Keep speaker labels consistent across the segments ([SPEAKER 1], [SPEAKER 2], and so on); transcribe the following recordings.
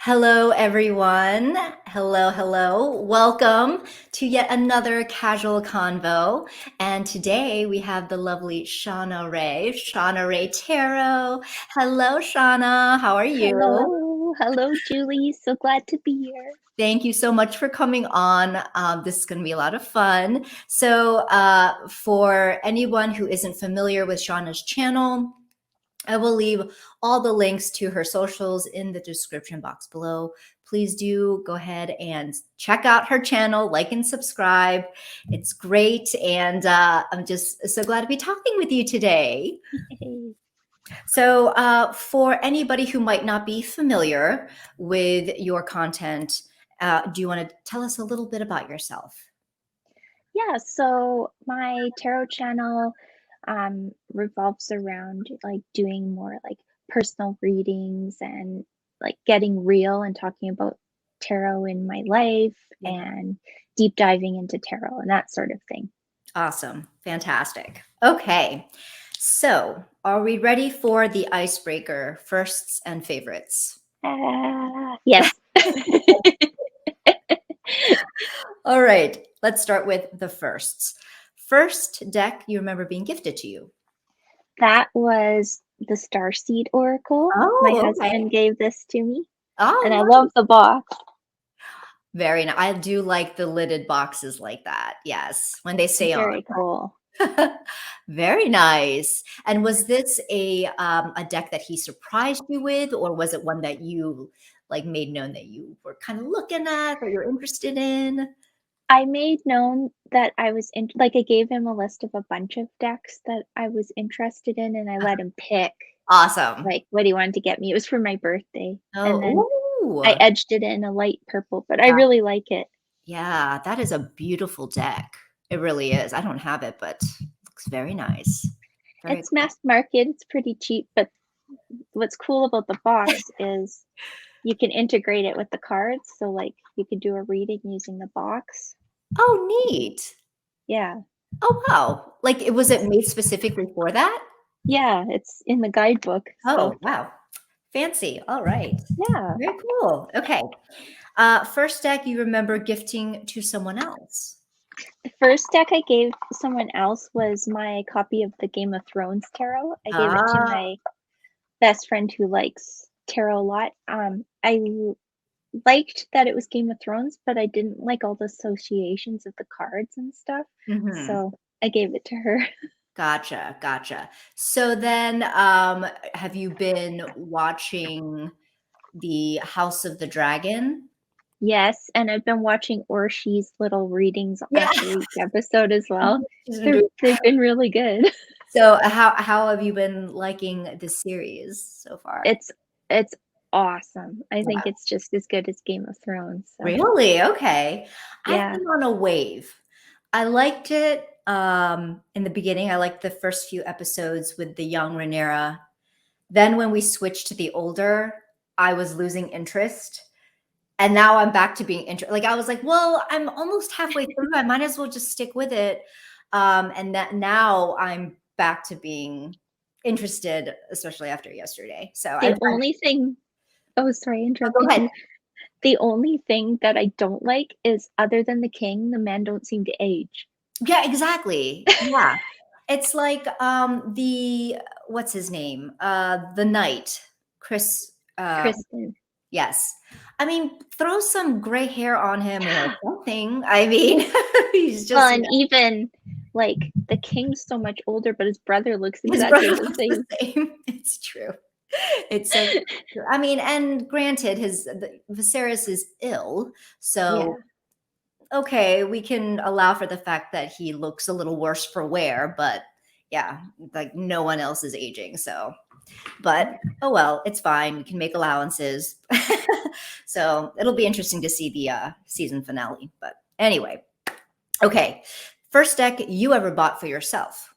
[SPEAKER 1] Hello, everyone. Hello, hello. Welcome to yet another casual convo. And today we have the lovely Shauna Rae Tarot. Hello, Shauna. How are you?
[SPEAKER 2] Hello, Julie. So glad to be here.
[SPEAKER 1] Thank you so much for coming on. This is going to be a lot of fun. For anyone who isn't familiar with Shauna's channel, I will leave all the links to her socials in the description box below. Please do go ahead and check out her channel, like and subscribe. It's great. And I'm just so glad to be talking with you today.
[SPEAKER 2] Hey.
[SPEAKER 1] For anybody who might not be familiar with your content, do you want to tell us a little bit about yourself?
[SPEAKER 2] Yeah, so my tarot channel revolves around like doing more like personal readings and like getting real and talking about tarot in my life
[SPEAKER 1] Yeah.
[SPEAKER 2] and deep diving into tarot and that sort of thing.
[SPEAKER 1] Awesome. Fantastic. Okay. So, are we ready for the icebreaker, firsts and favorites?
[SPEAKER 2] Yes.
[SPEAKER 1] All right. Let's start with the firsts. First deck you remember being gifted to you.
[SPEAKER 2] That was the Starseed Oracle. My
[SPEAKER 1] Oh, okay.
[SPEAKER 2] husband gave this to me, and I
[SPEAKER 1] Oh,
[SPEAKER 2] love the box.
[SPEAKER 1] very nice. I do like the lidded boxes like that. Yes, when they stay on.
[SPEAKER 2] Very cool.
[SPEAKER 1] Very nice. And was this a deck that he surprised you with, or was it one that you like made known that you were kind of looking at or you're interested in?
[SPEAKER 2] I made known that I was I gave him a list of a bunch of decks that I was interested in, and I let him pick,
[SPEAKER 1] Awesome.
[SPEAKER 2] like, what he wanted to get me. It was for my birthday, and then
[SPEAKER 1] Oh,
[SPEAKER 2] I
[SPEAKER 1] ooh.
[SPEAKER 2] edged it in a light purple, but I really like it.
[SPEAKER 1] Yeah, that is a beautiful deck. It really is. I don't have it, but it looks very nice. Very
[SPEAKER 2] It's
[SPEAKER 1] cool.
[SPEAKER 2] mass market, it's pretty cheap, but what's cool about the box is you can integrate it with the cards, so, like, you could do a reading using the box.
[SPEAKER 1] Oh, neat.
[SPEAKER 2] Yeah.
[SPEAKER 1] Oh, wow. Like, was it made specifically for that?
[SPEAKER 2] Yeah, it's in the guidebook, so
[SPEAKER 1] Oh, wow. Fancy. All right.
[SPEAKER 2] yeah.
[SPEAKER 1] Very cool. Okay. First deck you remember gifting to someone else.
[SPEAKER 2] The first deck I gave someone else was my copy of the Game of Thrones tarot. I gave it to
[SPEAKER 1] Ah,
[SPEAKER 2] my best friend who likes tarot a lot. Liked that it was Game of Thrones, but I didn't like all the associations of the cards and stuff.
[SPEAKER 1] mhm.
[SPEAKER 2] So I gave it to her.
[SPEAKER 1] Gotcha, gotcha. So then, have you been watching the House of the Dragon?
[SPEAKER 2] Yes, and I've been watching Orshi's little readings
[SPEAKER 1] Yeah.
[SPEAKER 2] after each episode as well.
[SPEAKER 1] She's been doing
[SPEAKER 2] They've been really good.
[SPEAKER 1] so how have you been liking this series so far?
[SPEAKER 2] It's it's awesome. I
[SPEAKER 1] Yeah.
[SPEAKER 2] think it's just as good as Game of Thrones. So
[SPEAKER 1] Really? Okay. I've
[SPEAKER 2] yeah.
[SPEAKER 1] been on a wave. I liked it, in the beginning. I liked the first few episodes with the young Rhaenyra. Then when we switched to the older, I was losing interest, and now I'm back to being like, I was like, "Well, I'm almost halfway through. I might as well just stick with it." And that now I'm back to being interested, especially after yesterday. So
[SPEAKER 2] The
[SPEAKER 1] I
[SPEAKER 2] only thing Oh, sorry, I
[SPEAKER 1] oh, go
[SPEAKER 2] interrupted
[SPEAKER 1] ahead.
[SPEAKER 2] you. The only thing that I don't like is other than the king, the men don't seem to age.
[SPEAKER 1] Yeah, exactly. Yeah. It's like, the what's his name? The knight, Chris,
[SPEAKER 2] Kristen.
[SPEAKER 1] yes. I mean, throw some gray hair on him or something. I mean, he's
[SPEAKER 2] Well,
[SPEAKER 1] just
[SPEAKER 2] and even, like, the king's so much older, but his brother looks
[SPEAKER 1] his brother
[SPEAKER 2] exactly the
[SPEAKER 1] looks the
[SPEAKER 2] same.
[SPEAKER 1] same. It's true. It's so true. I mean, and granted, Viserys is ill,
[SPEAKER 2] Yeah.
[SPEAKER 1] so okay, we can allow for the fact that he looks a little worse for wear, but yeah, like no one else is aging. So, but oh well, it's fine. We can make allowances. So it'll be interesting to see the season finale. But anyway, okay. First deck you ever bought for yourself.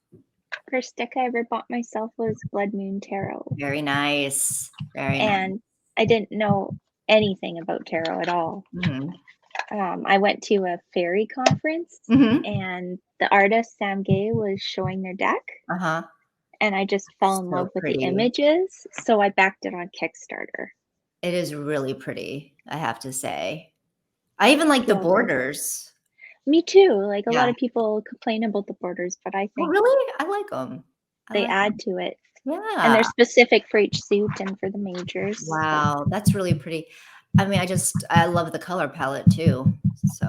[SPEAKER 2] First deck I ever bought myself was Blood Moon Tarot,
[SPEAKER 1] Very nice. Very nice.
[SPEAKER 2] and I didn't know anything about tarot at all.
[SPEAKER 1] Hmm.
[SPEAKER 2] I went to a fairy conference,
[SPEAKER 1] Hmm.
[SPEAKER 2] and the artist Sam Gay was showing their deck,
[SPEAKER 1] Uh huh.
[SPEAKER 2] and I just fell in
[SPEAKER 1] So
[SPEAKER 2] love with the
[SPEAKER 1] pretty.
[SPEAKER 2] images, so I backed it on Kickstarter.
[SPEAKER 1] It is really pretty, I have to say. I even like the
[SPEAKER 2] Yeah.
[SPEAKER 1] borders.
[SPEAKER 2] Me too. Like a lot
[SPEAKER 1] Yeah.
[SPEAKER 2] of people complain about the borders, but I
[SPEAKER 1] Oh,
[SPEAKER 2] think
[SPEAKER 1] really? I like them. I
[SPEAKER 2] they
[SPEAKER 1] like
[SPEAKER 2] add
[SPEAKER 1] 'em.
[SPEAKER 2] to it. And
[SPEAKER 1] Yeah.
[SPEAKER 2] they're specific for each suit and for the majors. So,
[SPEAKER 1] Wow, that's really pretty. I mean, I love the color palette too. So,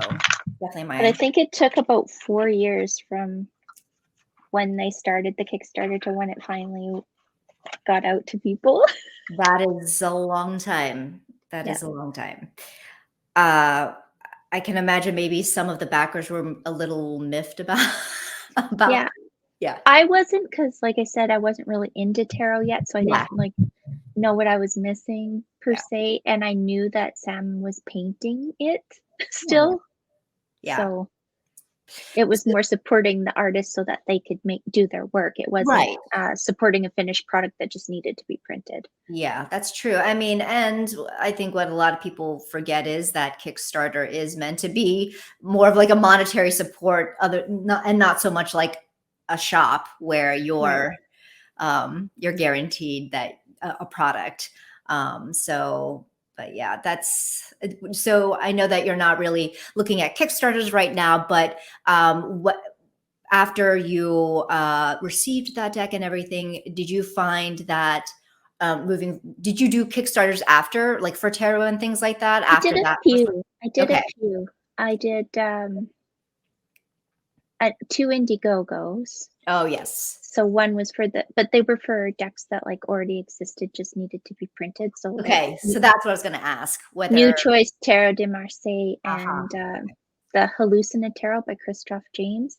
[SPEAKER 1] definitely
[SPEAKER 2] but I
[SPEAKER 1] my
[SPEAKER 2] think it took about 4 years from when they started the Kickstarter to when it finally got out to people.
[SPEAKER 1] that is a long time. That
[SPEAKER 2] Yeah.
[SPEAKER 1] is a long time. Uh, I can imagine maybe some of the backers were a little miffed about about
[SPEAKER 2] Yeah.
[SPEAKER 1] yeah.
[SPEAKER 2] I wasn't because, like I said, I wasn't really into tarot yet, so I
[SPEAKER 1] Yeah,
[SPEAKER 2] didn't like know what I was missing per
[SPEAKER 1] yeah.
[SPEAKER 2] se, and I knew that Sam was painting it
[SPEAKER 1] Oh, yeah.
[SPEAKER 2] still,
[SPEAKER 1] Yeah.
[SPEAKER 2] so it was
[SPEAKER 1] So
[SPEAKER 2] more supporting the artist so that they could do their work. It wasn't,
[SPEAKER 1] right.
[SPEAKER 2] supporting a finished product that just needed to be printed.
[SPEAKER 1] Yeah, that's true. I mean, and I think what a lot of people forget is that Kickstarter is meant to be more of like a monetary support, not so much like a shop where
[SPEAKER 2] Right.
[SPEAKER 1] you're guaranteed that a product. So, but yeah, that's so. I know that you're not really looking at Kickstarters right now, but what after you received that deck and everything, did you find that did you do Kickstarters after, like for tarot and things like that,
[SPEAKER 2] I
[SPEAKER 1] after
[SPEAKER 2] did a
[SPEAKER 1] that first one?
[SPEAKER 2] few. I did a
[SPEAKER 1] Okay.
[SPEAKER 2] few. I did, 2 Indiegogos.
[SPEAKER 1] Oh, yes.
[SPEAKER 2] So one was for but they were for decks that, like, already existed, just needed to be printed, so, like,
[SPEAKER 1] Okay. So that's what I was going to ask
[SPEAKER 2] New
[SPEAKER 1] whether,
[SPEAKER 2] Choice Tarot de Marseille
[SPEAKER 1] uh-huh.
[SPEAKER 2] and, the Hallucinate Tarot by Christoph James,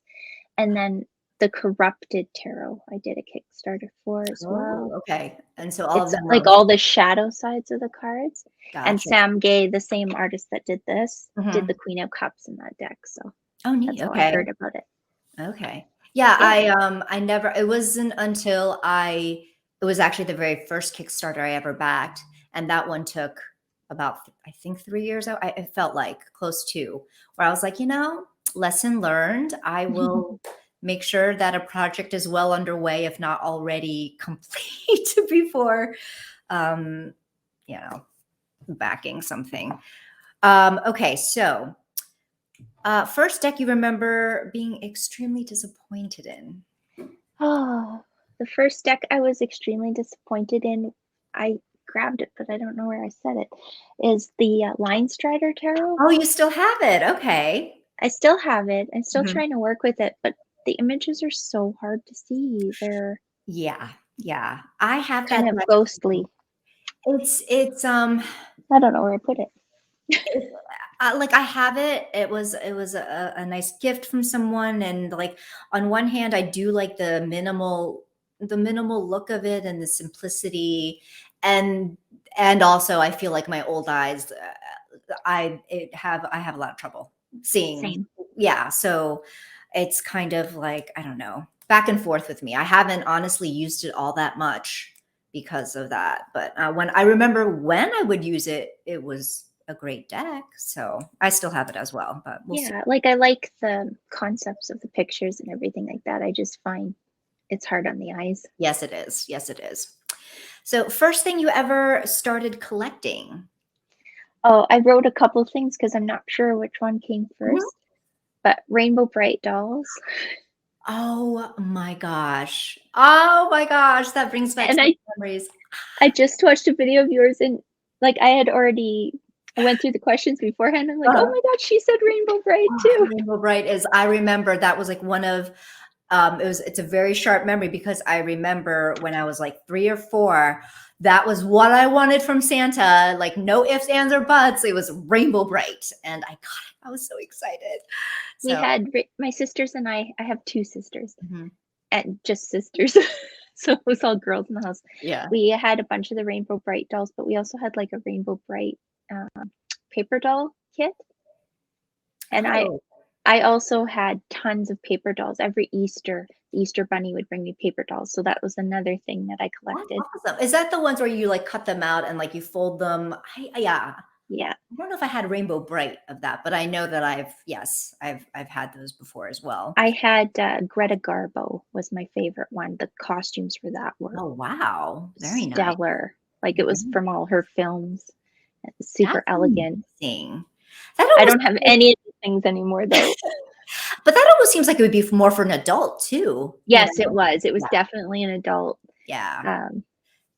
[SPEAKER 2] and then the Corrupted Tarot I did a Kickstarter for as
[SPEAKER 1] Oh,
[SPEAKER 2] well.
[SPEAKER 1] okay. And so all of
[SPEAKER 2] It's,
[SPEAKER 1] them
[SPEAKER 2] like,
[SPEAKER 1] were
[SPEAKER 2] all the shadow sides of the cards, and
[SPEAKER 1] gotcha.
[SPEAKER 2] Sam Gay, the same artist that did this, did
[SPEAKER 1] Mhm.
[SPEAKER 2] the Queen of Cups in that deck, so
[SPEAKER 1] Oh, neat.
[SPEAKER 2] that's how I
[SPEAKER 1] Okay.
[SPEAKER 2] heard about it.
[SPEAKER 1] Okay. Yeah,
[SPEAKER 2] Yeah.
[SPEAKER 1] I never it wasn't until it was actually the very first Kickstarter I ever backed, and that one took about I think 3 years. It felt like close to where I was like, lesson learned. I will make sure that a project is well underway, if not already complete, before um, you know, backing something. Okay, so first deck you remember being extremely disappointed in.
[SPEAKER 2] Oh, the first deck I was extremely disappointed in, I grabbed it, but I don't know where I set it, is the, Line Strider Tarot.
[SPEAKER 1] Oh, you still have it. Okay.
[SPEAKER 2] I still have it. I'm still
[SPEAKER 1] Mhm.
[SPEAKER 2] trying to work with it, but the images are so hard to see. They're
[SPEAKER 1] Yeah, yeah. I have
[SPEAKER 2] kind
[SPEAKER 1] that
[SPEAKER 2] of
[SPEAKER 1] deck
[SPEAKER 2] ghostly.
[SPEAKER 1] too. It's
[SPEAKER 2] I don't know where I put it.
[SPEAKER 1] it, like I have it. It was a nice gift from someone, and like on one hand, I do like the minimal look of it and the simplicity, and also I feel like my old eyes, I have a lot of trouble seeing.
[SPEAKER 2] Same.
[SPEAKER 1] Yeah, so it's kind of like I don't know, back and forth with me. I haven't honestly used it all that much because of that. But when I remember when I would use it, it was a great deck. So I still have it as well, but we'll see.
[SPEAKER 2] Yeah, like I like the concepts of the pictures and everything like that. I just find it's hard on the eyes.
[SPEAKER 1] Yes, it is. Yes, it is. So, first thing you ever started collecting?
[SPEAKER 2] Oh, I wrote a couple things because I'm not sure which one came
[SPEAKER 1] Mhm.
[SPEAKER 2] first, but Rainbow Bright dolls.
[SPEAKER 1] Oh my gosh. Oh my gosh. That brings back
[SPEAKER 2] And
[SPEAKER 1] so many memories.
[SPEAKER 2] I just watched a video of yours and like I went through the questions beforehand. I'm like, oh
[SPEAKER 1] Uh-huh.
[SPEAKER 2] my god, she said Rainbow Bright
[SPEAKER 1] Oh,
[SPEAKER 2] too.
[SPEAKER 1] Rainbow Bright is, I remember that was like one of, it's a very sharp memory because I remember when I was like 3 or 4, that was what I wanted from Santa. Like no ifs, ands, or buts. It was Rainbow Bright. And I got it. I was so excited.
[SPEAKER 2] We
[SPEAKER 1] So,
[SPEAKER 2] had my sisters and I have two sisters
[SPEAKER 1] mhm.
[SPEAKER 2] and just sisters. So it was all girls in the house.
[SPEAKER 1] Yeah.
[SPEAKER 2] We had a bunch of the Rainbow Bright dolls, but we also had like a Rainbow Bright paper doll kit. And
[SPEAKER 1] Oh,
[SPEAKER 2] I also had tons of paper dolls. Every Easter, the Easter Bunny would bring me paper dolls. So that was another thing that I
[SPEAKER 1] that's
[SPEAKER 2] collected.
[SPEAKER 1] awesome. Is that the ones where you like cut them out and like you fold them? Yeah.
[SPEAKER 2] Yeah.
[SPEAKER 1] I don't know if I had Rainbow Bright of that, but I know that yes, I've had those before as well.
[SPEAKER 2] I had Greta Garbo was my favorite one. The costumes for that were
[SPEAKER 1] Oh, wow. Very nice.
[SPEAKER 2] stellar. Like it was
[SPEAKER 1] Very
[SPEAKER 2] from all her films. Super
[SPEAKER 1] That's
[SPEAKER 2] elegant.
[SPEAKER 1] amazing. That
[SPEAKER 2] I
[SPEAKER 1] almost
[SPEAKER 2] don't have any of these things anymore, though.
[SPEAKER 1] but that almost seems like it would be more for an adult too, you
[SPEAKER 2] Yes, it
[SPEAKER 1] know?
[SPEAKER 2] was. It was
[SPEAKER 1] Yeah,
[SPEAKER 2] definitely an adult,
[SPEAKER 1] yeah.
[SPEAKER 2] um,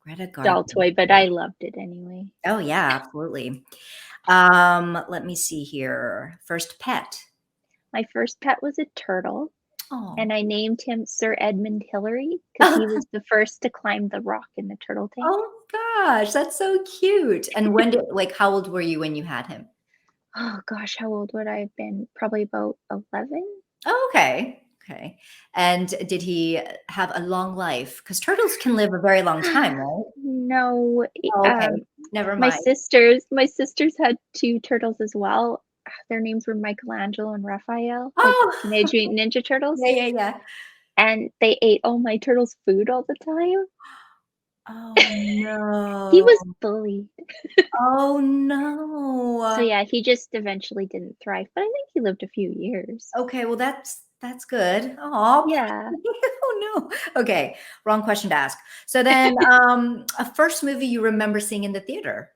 [SPEAKER 1] Greta
[SPEAKER 2] doll
[SPEAKER 1] Garbo.
[SPEAKER 2] toy, but I loved it anyway.
[SPEAKER 1] Oh, yeah, absolutely. Let me see here. First pet.
[SPEAKER 2] My first pet was a turtle,
[SPEAKER 1] Oh.
[SPEAKER 2] and I named him Sir Edmund Hillary because he was the first to climb the rock in the turtle tank.
[SPEAKER 1] Oh gosh, that's so cute. And when did like, how old were you when you had him?
[SPEAKER 2] Oh gosh, how old would I have been? Probably about 11?
[SPEAKER 1] Oh, okay. Okay. And did he have a long life? Because turtles can live a very long time, right?
[SPEAKER 2] No,
[SPEAKER 1] Oh, okay. Never
[SPEAKER 2] my
[SPEAKER 1] mind.
[SPEAKER 2] sisters had 2 turtles as well. Their names were Michelangelo and Raphael, like
[SPEAKER 1] Oh,
[SPEAKER 2] Teenage Mutant Ninja Turtles,
[SPEAKER 1] yeah, yeah, yeah.
[SPEAKER 2] and they ate all my turtles' food all the time.
[SPEAKER 1] Oh,
[SPEAKER 2] He
[SPEAKER 1] no.
[SPEAKER 2] was bullied.
[SPEAKER 1] Oh,
[SPEAKER 2] So,
[SPEAKER 1] no.
[SPEAKER 2] yeah, he just eventually didn't thrive, but I think he lived a few years.
[SPEAKER 1] Okay, well, that's good. Oh,
[SPEAKER 2] Yeah.
[SPEAKER 1] oh, no. Okay, wrong question to ask. So then, a first movie you remember seeing in the theater?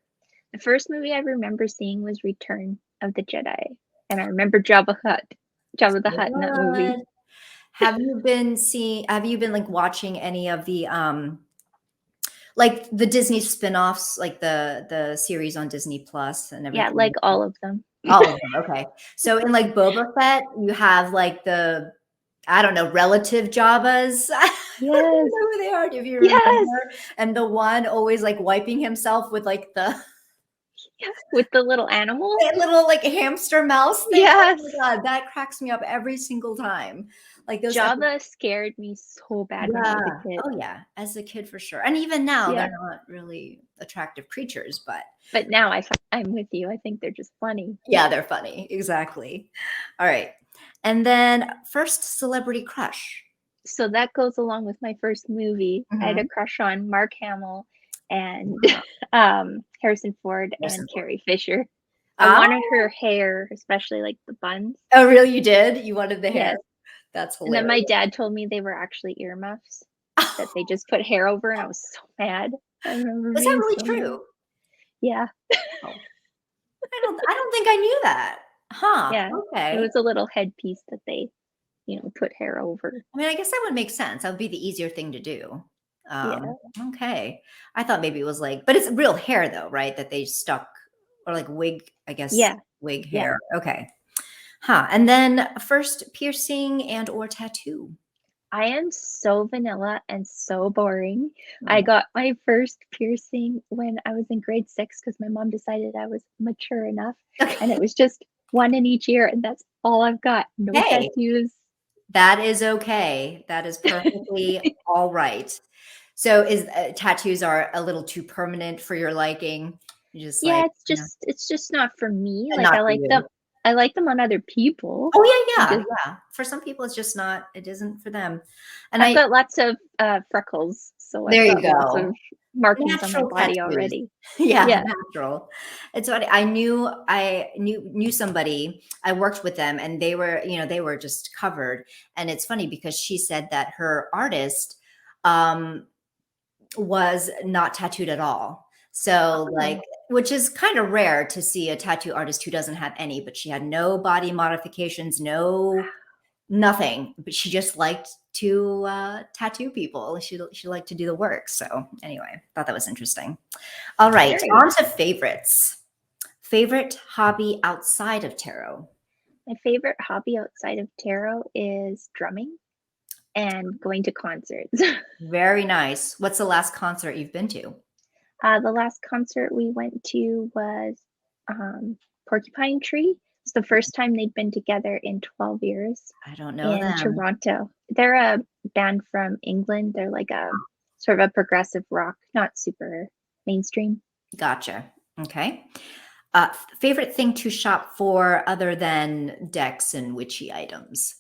[SPEAKER 2] The first movie I remember seeing was Return of the Jedi, and I remember Jabba the Hutt in that movie.
[SPEAKER 1] What? Have you been, like, watching any of the, like, the Disney spin-offs, like the series on Disney Plus and
[SPEAKER 2] Yeah,
[SPEAKER 1] everything?
[SPEAKER 2] like all of them.
[SPEAKER 1] All of them, okay. So in, like, Boba Fett, you have, like, the I don't know, relative Jabbas. I don't even
[SPEAKER 2] Yes,
[SPEAKER 1] know who they are, if you
[SPEAKER 2] yes,
[SPEAKER 1] remember, and the one always, like, wiping himself with, like, the
[SPEAKER 2] yeah, with the little animal.
[SPEAKER 1] that little, like, hamster mouse thing. Oh
[SPEAKER 2] Yes.
[SPEAKER 1] my god, that cracks me up every single time. Like, those epi
[SPEAKER 2] Jabba scared me so bad when I
[SPEAKER 1] Yeah.
[SPEAKER 2] was a kid,
[SPEAKER 1] Oh, yeah, as a kid for sure, and even now,
[SPEAKER 2] yeah,
[SPEAKER 1] they're not really attractive creatures, but
[SPEAKER 2] but now I'm with you, I think they're just funny.
[SPEAKER 1] yeah, they're funny, exactly. Alright, and then first celebrity crush.
[SPEAKER 2] So that goes along with my first movie. I had a
[SPEAKER 1] Mhm.
[SPEAKER 2] crush on Mark Hamill and,
[SPEAKER 1] Wow.
[SPEAKER 2] Harrison Ford
[SPEAKER 1] Harrison
[SPEAKER 2] and
[SPEAKER 1] Ford.
[SPEAKER 2] Carrie Fisher. I wanted
[SPEAKER 1] Oh,
[SPEAKER 2] her hair, especially, like, the buns.
[SPEAKER 1] oh, really, you did? You wanted the hair?
[SPEAKER 2] Yes,
[SPEAKER 1] That's
[SPEAKER 2] and then my
[SPEAKER 1] hilarious.
[SPEAKER 2] dad told me they were actually earmuffs, that they just put hair over, and I was so mad. I remember
[SPEAKER 1] Is that
[SPEAKER 2] being
[SPEAKER 1] really
[SPEAKER 2] so mad.
[SPEAKER 1] true?
[SPEAKER 2] Yeah,
[SPEAKER 1] Oh, I don't think I knew that. Huh,
[SPEAKER 2] yeah. It
[SPEAKER 1] okay.
[SPEAKER 2] was a little headpiece that they, put hair over.
[SPEAKER 1] I mean, I guess that would make sense. That would be the easier thing to do.
[SPEAKER 2] Yeah.
[SPEAKER 1] Okay. I thought maybe it was like but it's real hair though, right? That they stuck or like wig, I guess,
[SPEAKER 2] Yeah,
[SPEAKER 1] wig
[SPEAKER 2] yeah.
[SPEAKER 1] hair. Okay. Huh, and then first piercing and or tattoo.
[SPEAKER 2] I am so vanilla and so boring. I
[SPEAKER 1] Oh,
[SPEAKER 2] got my first piercing when I was in grade 6 because my mom decided I was mature enough, and it
[SPEAKER 1] okay.
[SPEAKER 2] was just 1 in each ear, and that's all I've got. No
[SPEAKER 1] Hey,
[SPEAKER 2] tattoos.
[SPEAKER 1] that is okay. That is perfectly all right. So is tattoos are a little too permanent for your liking? You just
[SPEAKER 2] Yeah,
[SPEAKER 1] like,
[SPEAKER 2] it's just not for me, like,
[SPEAKER 1] not for you.
[SPEAKER 2] I like them on other people.
[SPEAKER 1] Oh, yeah,
[SPEAKER 2] I
[SPEAKER 1] yeah,
[SPEAKER 2] just
[SPEAKER 1] yeah. For some people, it's just not it isn't for them. And
[SPEAKER 2] I've
[SPEAKER 1] I
[SPEAKER 2] got lots of, freckles, so I've
[SPEAKER 1] there you
[SPEAKER 2] got lots
[SPEAKER 1] go.
[SPEAKER 2] of markings on my
[SPEAKER 1] Natural
[SPEAKER 2] body
[SPEAKER 1] tattoos.
[SPEAKER 2] already.
[SPEAKER 1] Yeah,
[SPEAKER 2] Yeah.
[SPEAKER 1] natural. It's funny. I knew somebody. I worked with them, and they were just covered. And it's funny because she said that her artist um, was not tattooed at all. So, like,
[SPEAKER 2] Oh,
[SPEAKER 1] which is kind of rare to see a tattoo artist who doesn't have any. But she had no body modifications, no nothing, but she just liked to tattoo people. She liked to do the work. So anyway, thought that was interesting. All right,
[SPEAKER 2] very.
[SPEAKER 1] on to favorites. Favorite hobby outside of tarot.
[SPEAKER 2] My favorite hobby outside of tarot is drumming and going to concerts.
[SPEAKER 1] Very nice. What's the last concert you've been to?
[SPEAKER 2] The last concert we went to was, Porcupine Tree. It's the first time they'd been together in 12 years
[SPEAKER 1] I don't know
[SPEAKER 2] in
[SPEAKER 1] them.
[SPEAKER 2] Toronto. They're a band from England. They're like a sort of a progressive rock, not super mainstream.
[SPEAKER 1] Gotcha. Okay. Favorite thing to shop for other than decks and witchy items?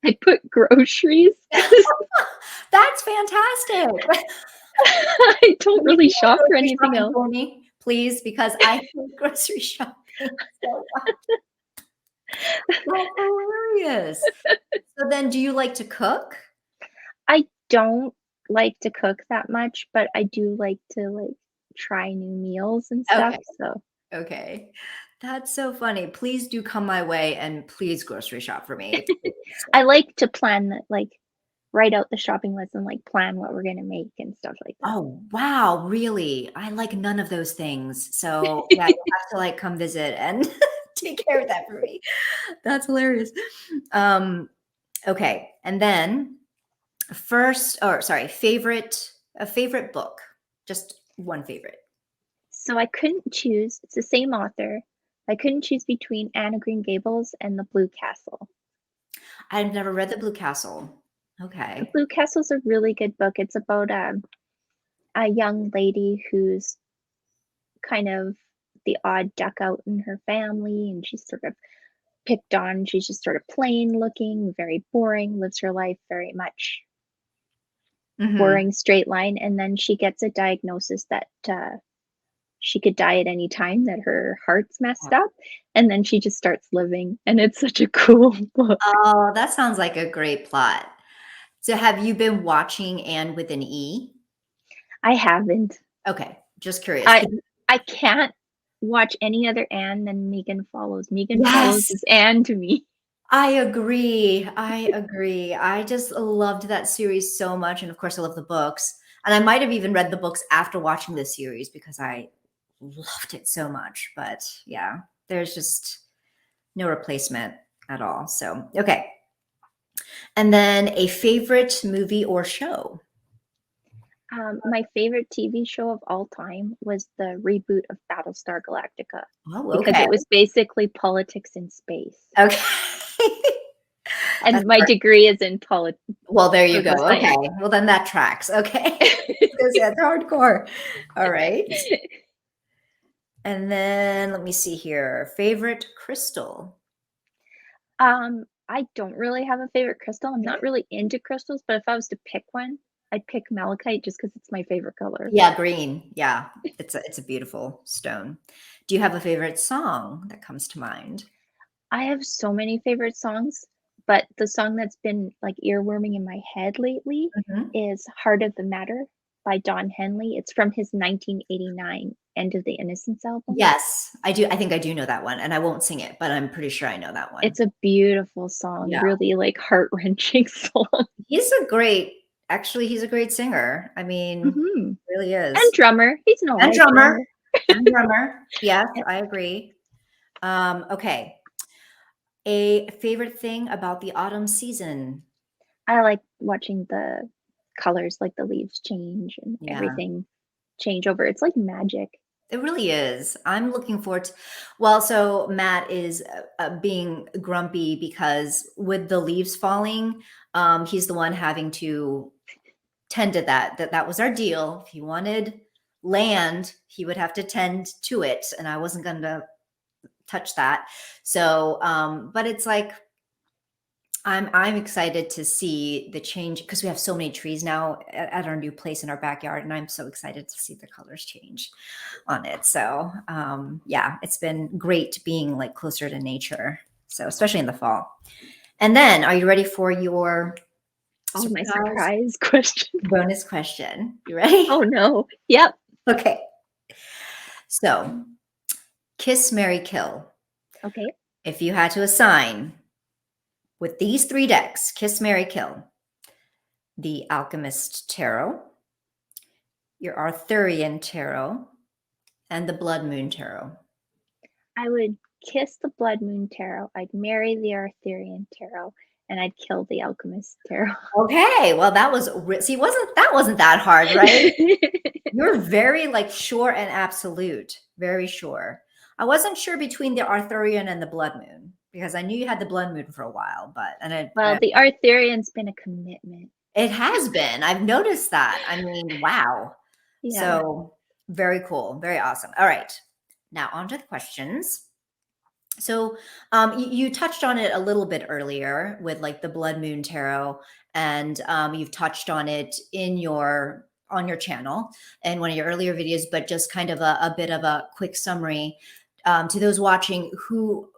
[SPEAKER 2] I put groceries 'cause
[SPEAKER 1] That's fantastic.
[SPEAKER 2] I don't
[SPEAKER 1] Can you
[SPEAKER 2] really
[SPEAKER 1] do my
[SPEAKER 2] shop for
[SPEAKER 1] grocery
[SPEAKER 2] anything
[SPEAKER 1] shopping
[SPEAKER 2] else.
[SPEAKER 1] for me, please? Because I hate grocery shopping so much. That's hilarious. So then do you like to cook?
[SPEAKER 2] I don't like to cook that much, but I do like to, like, try new meals and stuff,
[SPEAKER 1] Okay.
[SPEAKER 2] so
[SPEAKER 1] Okay. That's so funny. Please do come my way and please grocery shop for me. Please.
[SPEAKER 2] I like to plan that, like, write out the shopping list and, like, plan what we're gonna make and stuff like that.
[SPEAKER 1] Oh, wow, really? I like none of those things. So, yeah, you'll have to, like, come visit and take care of that for me. That's hilarious. Um, okay, and then favorite a favorite book. Just one favorite.
[SPEAKER 2] So I couldn't choose. It's the same author. I couldn't choose between Anne of Green Gables and The Blue Castle.
[SPEAKER 1] I've never read The Blue Castle.
[SPEAKER 2] The
[SPEAKER 1] Okay.
[SPEAKER 2] Blue Castle's a really good book. It's about a young lady who's kind of the odd duck out in her family, and she's sort of picked on. She's just sort of plain looking, very boring, lives her life very much
[SPEAKER 1] Mhm.
[SPEAKER 2] boring straight line, and then she gets a diagnosis that she could die at any time, that her heart's messed up, and then she just starts living, and it's such a cool book.
[SPEAKER 1] Oh, that sounds like a great plot. So have you been watching Anne with an E?
[SPEAKER 2] I haven't.
[SPEAKER 1] Okay, just curious.
[SPEAKER 2] I I can't watch any other Anne than Megan Follows. Megan Follows
[SPEAKER 1] Yes,
[SPEAKER 2] is Anne to me.
[SPEAKER 1] I agree. I agree. I just loved that series so much, and of course, I love the books. And I might have even read the books after watching this series because I loved it so much. But yeah, there's just no replacement at all. So, okay. And then a favorite movie or show.
[SPEAKER 2] My favorite TV show of all time was the reboot of Battlestar Galactica
[SPEAKER 1] Oh,
[SPEAKER 2] because
[SPEAKER 1] okay.
[SPEAKER 2] it was basically politics in space,
[SPEAKER 1] Okay.
[SPEAKER 2] and
[SPEAKER 1] That's
[SPEAKER 2] my
[SPEAKER 1] hard.
[SPEAKER 2] degree is in
[SPEAKER 1] Well, there you go.
[SPEAKER 2] political
[SPEAKER 1] Okay.
[SPEAKER 2] science.
[SPEAKER 1] Well, then that tracks. Okay. Because that's hardcore. All right. And then let me see here. Favorite crystal.
[SPEAKER 2] I don't really have a favorite crystal. I'm not
[SPEAKER 1] Okay.
[SPEAKER 2] really into crystals, but if I was to pick one, I'd pick malachite just because it's my favorite color.
[SPEAKER 1] Yeah, green. Yeah. It's a beautiful stone. Do you have a favorite song that comes to mind?
[SPEAKER 2] I have so many favorite songs, but the song that's been, like, earworming in my head lately
[SPEAKER 1] Mhm.
[SPEAKER 2] is "Heart of the Matter" by Don Henley. It's from his 1989 End of the Innocence album.
[SPEAKER 1] Yes, I do. I think I do know that one, and I won't sing it, but I'm pretty sure I know that one.
[SPEAKER 2] It's a beautiful song,
[SPEAKER 1] Yeah.
[SPEAKER 2] really, like, heart-wrenching song.
[SPEAKER 1] He's a great actually, he's a great singer. I mean,
[SPEAKER 2] Mhm.
[SPEAKER 1] really
[SPEAKER 2] And
[SPEAKER 1] is.
[SPEAKER 2] drummer. He's an
[SPEAKER 1] And
[SPEAKER 2] alright
[SPEAKER 1] drummer.
[SPEAKER 2] drummer.
[SPEAKER 1] And drummer. Yes,
[SPEAKER 2] Yep.
[SPEAKER 1] I agree. Okay. A favorite thing about the autumn season.
[SPEAKER 2] I like watching the colors, like, the leaves change and
[SPEAKER 1] Yeah,
[SPEAKER 2] everything change over. It's like magic.
[SPEAKER 1] it really is. I'm looking forward to well, so Matt is, being grumpy because with the leaves falling, he's the one having to tend to that was our deal. If he wanted land, he would have to tend to it, and I wasn't gonna touch that. So, but it's like I'm excited to see the change because we have so many trees now at our new place in our backyard, and I'm so excited to see the colors change on it. So, yeah, it's been great being like closer to nature. So, especially in the fall. And then, are you ready for your
[SPEAKER 2] Oh, my
[SPEAKER 1] surprise
[SPEAKER 2] surprise question.
[SPEAKER 1] bonus question? You ready?
[SPEAKER 2] Oh, no. Yep.
[SPEAKER 1] Okay. So, kiss, Mary, kill.
[SPEAKER 2] Okay.
[SPEAKER 1] If you had to assign with these three decks, kiss, Mary, kill, the Alchemist Tarot, your Arthurian Tarot, and the Blood Moon Tarot.
[SPEAKER 2] I would kiss the Blood Moon Tarot, I'd marry the Arthurian Tarot, and I'd kill the Alchemist Tarot.
[SPEAKER 1] Okay, well, that was see, wasn't that hard, right? You're very like sure and absolute, very sure. I wasn't sure between the Arthurian and the Blood Moon because I knew you had the Blood Moon for a while, but
[SPEAKER 2] Well, the Arthurian's been a commitment.
[SPEAKER 1] it has been. I've noticed that. I mean, wow.
[SPEAKER 2] Yeah.
[SPEAKER 1] So very cool, very awesome. All right, now on to the questions. So you touched on it a little bit earlier with like the Blood Moon Tarot, and you've touched on it in your on your channel in one of your earlier videos, but just kind of a bit of a quick summary to those watching who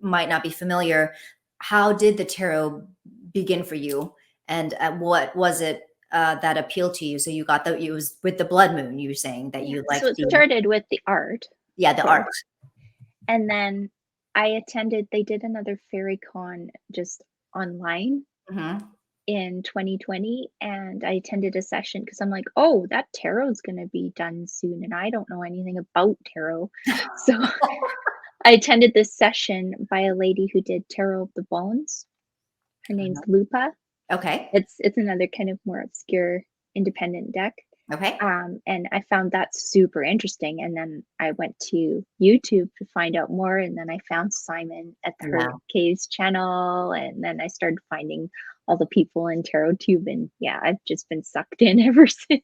[SPEAKER 1] might not be familiar. How did the tarot begin for you, and what was it that appealed to you? So you got the it was with the Blood Moon. You were saying that
[SPEAKER 2] Yeah.
[SPEAKER 1] you
[SPEAKER 2] So
[SPEAKER 1] liked
[SPEAKER 2] it
[SPEAKER 1] the
[SPEAKER 2] started with the art.
[SPEAKER 1] Yeah, the art.
[SPEAKER 2] course. And then they did another fairy con just online
[SPEAKER 1] Mhm.
[SPEAKER 2] in 2020, and I attended a session because I'm like, oh, that tarot's gonna be done soon, and I don't know anything about tarot. So I attended this session by a lady who did Tarot of the Bones. Her name's Lupa.
[SPEAKER 1] Okay.
[SPEAKER 2] It's another kind of more obscure independent deck.
[SPEAKER 1] Okay.
[SPEAKER 2] And I found that super interesting. And then I went to YouTube to find out more. And then I found Simon at the
[SPEAKER 1] Yeah.
[SPEAKER 2] Hurricanes channel. And then I started finding all the people in Tarot Tube. And yeah, I've just been sucked in ever since.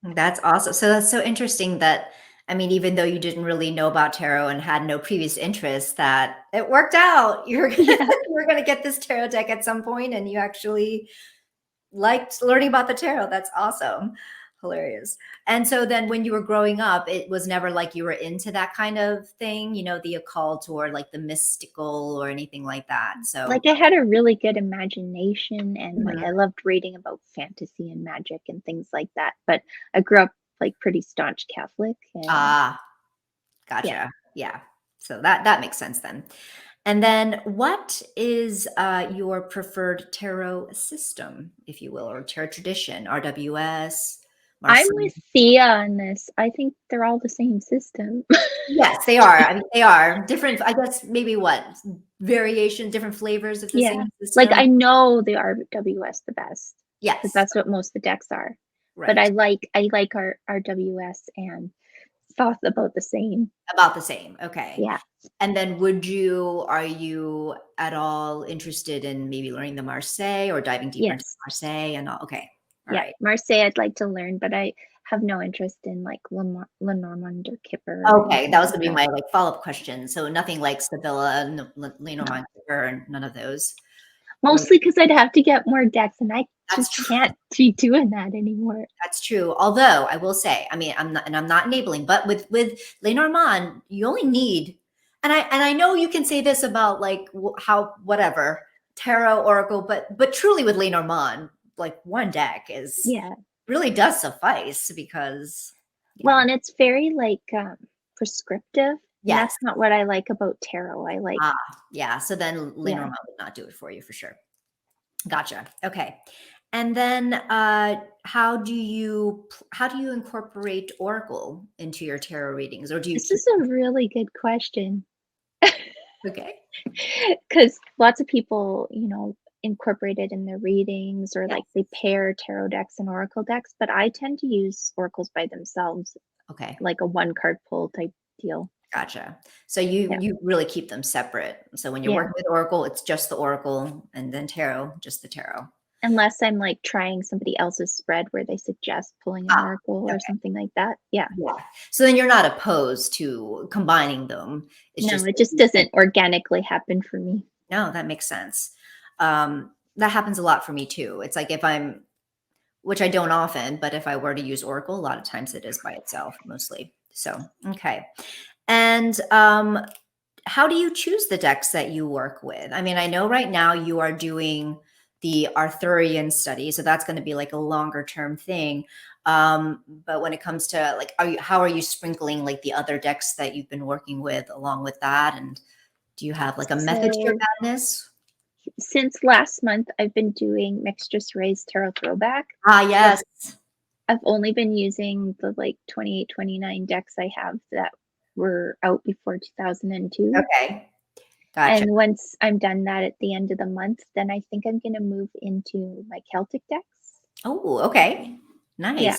[SPEAKER 1] That's awesome. So that's so interesting that, I mean, even though you didn't really know about tarot and had no previous interest, that it worked out. You're
[SPEAKER 2] Yeah.
[SPEAKER 1] you were going to get this tarot deck at some point, and you actually liked learning about the tarot. That's awesome. Hilarious. And so then when you were growing up, it was never like you were into that kind of thing, the occult or like the mystical or anything like that. So,
[SPEAKER 2] Like I had a really good imagination and like
[SPEAKER 1] mhm.
[SPEAKER 2] I loved reading about fantasy and magic and things like that. But I grew up like pretty staunch Catholic and
[SPEAKER 1] Ah,
[SPEAKER 2] yeah.
[SPEAKER 1] gotcha. Yeah. So that makes sense then. And then what is your preferred tarot system, if you will, or tarot tradition? RWS,
[SPEAKER 2] I'm
[SPEAKER 1] Marseille?
[SPEAKER 2] with Thea on this. I think they're all the same system.
[SPEAKER 1] Yes, they are. I mean, they are different. I guess maybe what variation, different flavors of the
[SPEAKER 2] Yeah.
[SPEAKER 1] same
[SPEAKER 2] Like
[SPEAKER 1] system.
[SPEAKER 2] I know the RWS the best because
[SPEAKER 1] Yes,
[SPEAKER 2] that's what most of the decks are. But
[SPEAKER 1] right.
[SPEAKER 2] I like our RWS and Thoth about the same.
[SPEAKER 1] About the same. Okay.
[SPEAKER 2] Yeah.
[SPEAKER 1] And then are you at all interested in maybe learning the Marseille or diving deeper into
[SPEAKER 2] Yes.
[SPEAKER 1] Marseille and all? Okay. All
[SPEAKER 2] Yeah.
[SPEAKER 1] right.
[SPEAKER 2] Marseille I'd like to learn, but I have no interest in like Lenormand or Kipper or
[SPEAKER 1] Okay,
[SPEAKER 2] anything
[SPEAKER 1] that was
[SPEAKER 2] like
[SPEAKER 1] gonna be
[SPEAKER 2] that.
[SPEAKER 1] my, like, follow-up question. So nothing like Sibilla,
[SPEAKER 2] No.
[SPEAKER 1] Lenormand and none of those? Or
[SPEAKER 2] Mostly because I'd have to get more decks and I
[SPEAKER 1] that's
[SPEAKER 2] just
[SPEAKER 1] true.
[SPEAKER 2] can't be doing that anymore.
[SPEAKER 1] That's true. Although I will say, I mean, I'm not enabling, but with Lenormand, you only need, and I know you can say this about like how whatever tarot oracle, but truly with Lenormand, like one deck is
[SPEAKER 2] Yeah.
[SPEAKER 1] really does suffice because
[SPEAKER 2] Well,
[SPEAKER 1] yeah,
[SPEAKER 2] and it's very like prescriptive, and
[SPEAKER 1] yes,
[SPEAKER 2] that's not what I like about tarot. I like,
[SPEAKER 1] ah, yeah. So then
[SPEAKER 2] yeah.
[SPEAKER 1] Lenormand would not do it for you for sure. Gotcha. Okay. And then how do you incorporate oracle into your tarot readings, or do you
[SPEAKER 2] This
[SPEAKER 1] keep
[SPEAKER 2] is a really good question
[SPEAKER 1] okay?
[SPEAKER 2] because lots of people, incorporate it in their readings or
[SPEAKER 1] Yes.
[SPEAKER 2] like they pair tarot decks and oracle decks, but I tend to use oracles by themselves,
[SPEAKER 1] Okay.
[SPEAKER 2] like a one card pull type deal.
[SPEAKER 1] Gotcha. So you
[SPEAKER 2] Yeah.
[SPEAKER 1] you really keep them separate. So when you're
[SPEAKER 2] Yeah.
[SPEAKER 1] working with oracle, it's just the oracle, and then tarot, just the tarot.
[SPEAKER 2] Unless I'm like trying somebody else's spread where they suggest pulling an
[SPEAKER 1] Ah,
[SPEAKER 2] oracle or
[SPEAKER 1] okay.
[SPEAKER 2] something like that. Yeah.
[SPEAKER 1] Yeah. So then you're not opposed to combining them. It's
[SPEAKER 2] No,
[SPEAKER 1] just
[SPEAKER 2] it
[SPEAKER 1] that
[SPEAKER 2] just doesn't organically happen for me.
[SPEAKER 1] no, that makes sense. That happens a lot for me too. It's like if I'm which I don't often, but if I were to use Oracle, a lot of times it is by itself mostly. So, okay. And how do you choose the decks that you work with? I mean, I know right now you are doing the Arthurian study, so that's going to be like a longer term thing. But when it comes to like, how are you sprinkling like the other decks that you've been working with along with that? And do you have like a method to your
[SPEAKER 2] So
[SPEAKER 1] madness?
[SPEAKER 2] since last month, I've been doing Mistress Rae's Tarot Throwback.
[SPEAKER 1] Ah,
[SPEAKER 2] I've
[SPEAKER 1] yes.
[SPEAKER 2] I've only been using the like 28, 29 decks I have that were out before 2002.
[SPEAKER 1] Okay. Gotcha.
[SPEAKER 2] And once I'm done that at the end of the month, then I think I'm gonna move into my Celtic decks.
[SPEAKER 1] Oh, okay.
[SPEAKER 2] Yeah.
[SPEAKER 1] Nice.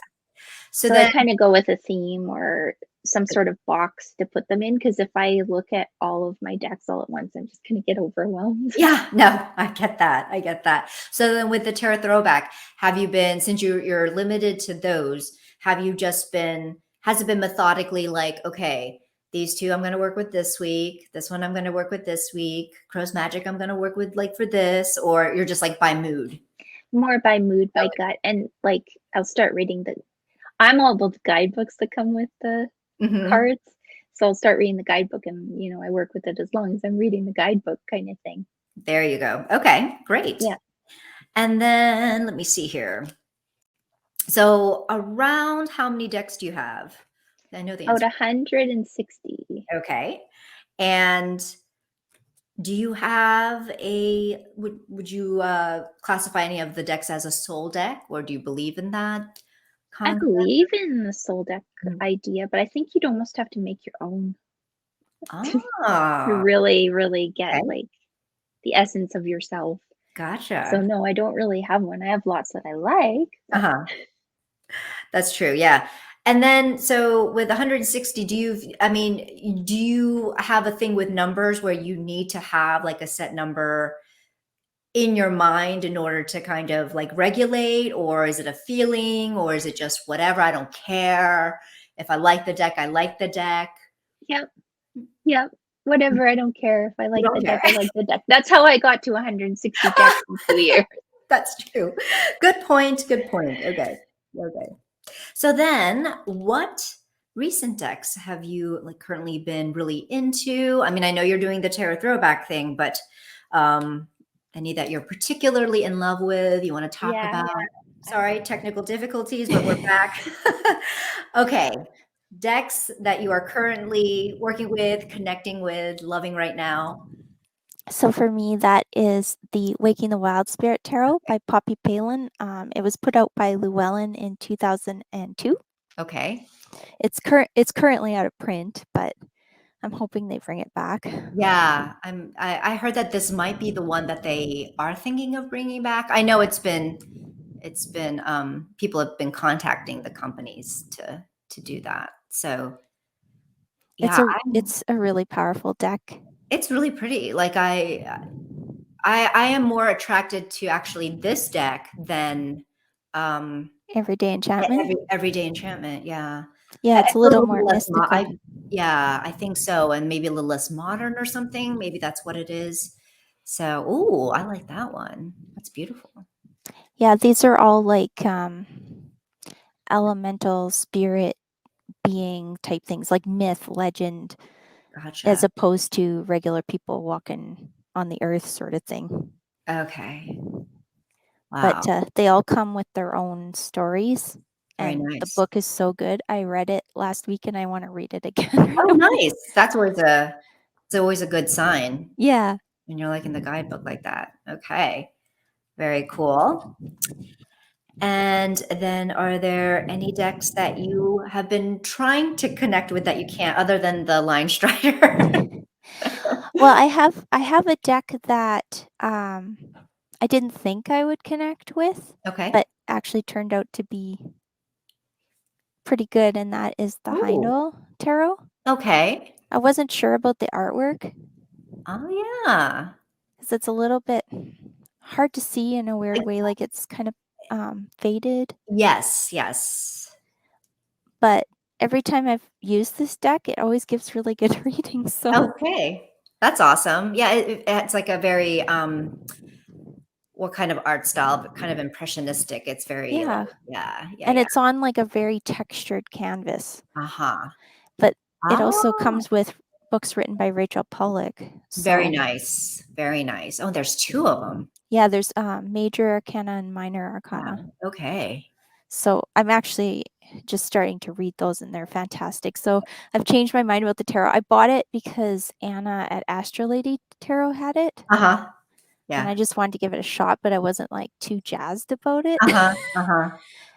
[SPEAKER 1] So
[SPEAKER 2] So I
[SPEAKER 1] then
[SPEAKER 2] kind of go with a theme or some sort of box to put them in because if I look at all of my decks all at once, I'm just gonna get overwhelmed.
[SPEAKER 1] yeah, no, I get that. I get that. So then with the Terra Throwback, have you been since you're limited to those, have you just been has it been methodically like, okay, these two I'm going to work with this week, this one I'm going to work with this week, Crow's Magic I'm going to work with like for this, or you're just like by mood?
[SPEAKER 2] More by mood, by
[SPEAKER 1] Okay.
[SPEAKER 2] gut, and like I'll start reading the I'm all about the guidebooks that come with the
[SPEAKER 1] Mhm.
[SPEAKER 2] cards. So I'll start reading the guidebook and I work with it as long as I'm reading the guidebook kind of thing.
[SPEAKER 1] There you go. Okay, great.
[SPEAKER 2] Yeah.
[SPEAKER 1] And then let me see here. So around how many decks do you have? I know the
[SPEAKER 2] About
[SPEAKER 1] answer.
[SPEAKER 2] 160.
[SPEAKER 1] Okay. And do you have would you classify any of the decks as a soul deck, or do you believe in that
[SPEAKER 2] I
[SPEAKER 1] concept?
[SPEAKER 2] believe in the soul deck
[SPEAKER 1] Mhm.
[SPEAKER 2] idea, but I think you'd almost have to make your own to
[SPEAKER 1] Ah,
[SPEAKER 2] really, really get
[SPEAKER 1] okay.
[SPEAKER 2] like the essence of yourself. So
[SPEAKER 1] Gotcha.
[SPEAKER 2] no, I don't really have one. I have lots that I like, but
[SPEAKER 1] Uh-huh. That's true. Yeah. And then, so with 160, I mean, do you have a thing with numbers where you need to have like a set number in your mind in order to kind of like regulate, or is it a feeling, or is it just whatever? I don't care. If I like the deck, I like the deck.
[SPEAKER 2] yep, yep. Whatever, I don't care. If I
[SPEAKER 1] You
[SPEAKER 2] like
[SPEAKER 1] don't
[SPEAKER 2] the
[SPEAKER 1] care.
[SPEAKER 2] deck, I like the deck. That's how I got to 160 decks in 2 years.
[SPEAKER 1] That's true. Good point. Good point. Okay. Okay. So then, what recent decks have you like currently been really into? I mean, I know you're doing the tarot throwback thing, but um, any that you're particularly in love with, you want to talk
[SPEAKER 2] Yeah.
[SPEAKER 1] about? Sorry, technical difficulties, but we're back. Okay. Decks that you are currently working with, connecting with, loving right now.
[SPEAKER 3] So for me, that is the Waking the Wild Spirit Tarot by Poppy Palin. It was put out by Llewellyn in 2002.
[SPEAKER 1] Okay.
[SPEAKER 3] It's currently out of print, but I'm hoping they bring it back.
[SPEAKER 1] Yeah, I heard that this might be the one that they are thinking of bringing back. I know it's been people have been contacting the companies to do that. So
[SPEAKER 3] It's
[SPEAKER 1] yeah,
[SPEAKER 3] a it's a really powerful deck.
[SPEAKER 1] it's really pretty. Like I am more attracted to actually this deck than um
[SPEAKER 3] Everyday Enchantment.
[SPEAKER 1] everyday enchantment. Yeah.
[SPEAKER 3] Yeah,
[SPEAKER 1] I
[SPEAKER 3] it's a
[SPEAKER 1] feel a
[SPEAKER 3] little
[SPEAKER 1] little
[SPEAKER 3] more
[SPEAKER 1] less
[SPEAKER 3] mystical.
[SPEAKER 1] yeah, I think so, and maybe a little less modern or something. Maybe that's what it is. So, ooh, I like that one. That's beautiful.
[SPEAKER 3] Yeah, these are all like elemental spirit being type things, like myth, legend, as
[SPEAKER 1] Gotcha.
[SPEAKER 3] opposed to regular people walking on the earth sort of thing.
[SPEAKER 1] Okay.
[SPEAKER 3] But
[SPEAKER 1] Wow.
[SPEAKER 3] they all come with their own stories,
[SPEAKER 1] Very
[SPEAKER 3] and the
[SPEAKER 1] nice.
[SPEAKER 3] book is so good. I read it last week and I want to read it again right
[SPEAKER 1] Oh,
[SPEAKER 3] away.
[SPEAKER 1] nice. That's always a it's always a good sign
[SPEAKER 3] Yeah.
[SPEAKER 1] when you're like in the guidebook like that. Okay. Very cool. And then are there any decks that you have been trying to connect with that you can't other than the Line Strider?
[SPEAKER 3] Well, I have a deck that I didn't think I would connect with,
[SPEAKER 1] Okay.
[SPEAKER 3] but actually turned out to be pretty good, and that is the
[SPEAKER 1] Ooh.
[SPEAKER 3] Heindel Tarot.
[SPEAKER 1] Okay.
[SPEAKER 3] I wasn't sure about the artwork
[SPEAKER 1] Oh, yeah.
[SPEAKER 3] because it's a little bit hard to see in a weird
[SPEAKER 1] I
[SPEAKER 3] way, like it's kind of faded.
[SPEAKER 1] yes, yes.
[SPEAKER 3] But every time I've used this deck, it always gives really good readings. So
[SPEAKER 1] Okay. That's awesome. Yeah, it's like a very, what kind of art style? But kind of impressionistic. It's very like
[SPEAKER 3] yeah,
[SPEAKER 1] yeah, yeah,
[SPEAKER 3] and
[SPEAKER 1] yeah.
[SPEAKER 3] it's on like a very textured canvas.
[SPEAKER 1] Uh-huh.
[SPEAKER 3] But it also
[SPEAKER 1] Oh,
[SPEAKER 3] comes with books written by Rachel Pollack.
[SPEAKER 1] very
[SPEAKER 3] So
[SPEAKER 1] nice. Very nice. Oh, there's 2 of them.
[SPEAKER 3] yeah, there's major arcana and minor
[SPEAKER 1] Yeah.
[SPEAKER 3] arcana.
[SPEAKER 1] Okay.
[SPEAKER 3] So I'm actually just starting to read those and they're fantastic. So I've changed my mind about the tarot. I bought it because Anna at Astro Lady Tarot had it.
[SPEAKER 1] Uh-huh.
[SPEAKER 3] And
[SPEAKER 1] Yeah.
[SPEAKER 3] I just wanted to give it a shot, but I wasn't like too jazzed about it.
[SPEAKER 1] Uh-huh. Uh-huh.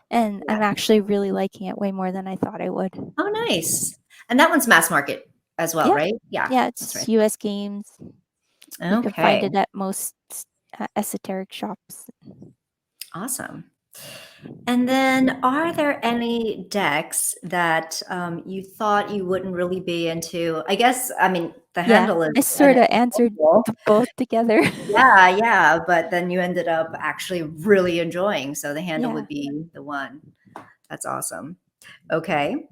[SPEAKER 3] And
[SPEAKER 1] Yeah.
[SPEAKER 3] I'm actually really liking it way more than I thought I would.
[SPEAKER 1] Oh, nice. And that one's mass market as well,
[SPEAKER 3] Yeah.
[SPEAKER 1] right? Yeah,
[SPEAKER 3] Yeah,
[SPEAKER 1] that's
[SPEAKER 3] it's
[SPEAKER 1] right.
[SPEAKER 3] US games. You can
[SPEAKER 1] Okay.
[SPEAKER 3] find it at most esoteric shops.
[SPEAKER 1] Awesome. And then are there any decks that, you thought you wouldn't really be into? I guess, I mean, the
[SPEAKER 3] Yeah,
[SPEAKER 1] handle is
[SPEAKER 3] I sort of answered
[SPEAKER 1] unattainable.
[SPEAKER 3] both together.
[SPEAKER 1] Yeah, yeah, but then you ended up actually really enjoying, so the handle
[SPEAKER 3] Yeah.
[SPEAKER 1] would be the one. That's awesome. Okay.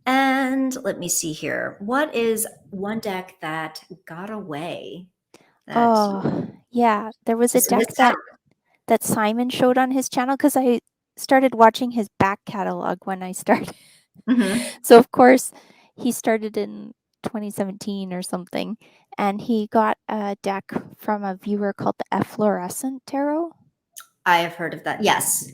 [SPEAKER 1] And let me see here. What is one deck that got away that
[SPEAKER 3] Oh, yeah. There was a
[SPEAKER 1] just
[SPEAKER 3] deck
[SPEAKER 1] missed out?
[SPEAKER 3] that Simon showed on his channel because I started watching his back catalog when I started.
[SPEAKER 1] Mhm.
[SPEAKER 3] So of course, he started in 2017 or something, and he got a deck from a viewer called the Efflorescent Tarot.
[SPEAKER 1] I have heard of that. Yes.